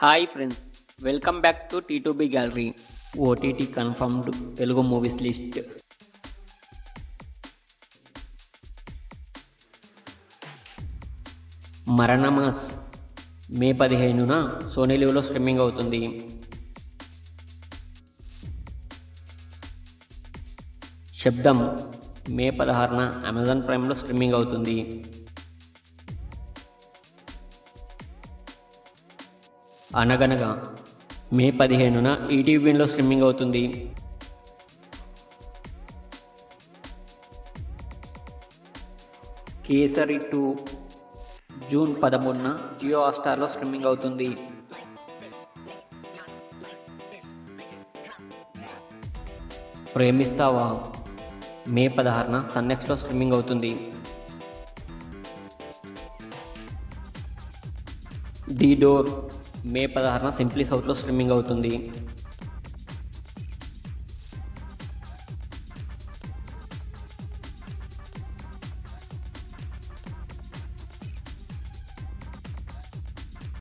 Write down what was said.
Hi friends, welcome back to T2B gallery. OTT confirmed Telugu movies list. Maranamass May 15న Sony లివ్లో streaming అవుతుంది. శబ్దం మే 16న Amazon ప్రైమ్లో streaming అవుతుంది. అనగనగా మే 15న ఈటీవీలో స్ట్రీమింగ్ అవుతుంది. కేసరి 2 జూన్ 13న జియో హాట్‌స్టార్లో స్ట్రీమింగ్ అవుతుంది. ప్రేమిస్తావా మే 16న సన్నెక్స్లో స్ట్రీమింగ్ అవుతుంది. ది డోర్ మే 16న సింప్లీ సౌత్లో స్ట్రీమింగ్ అవుతుంది.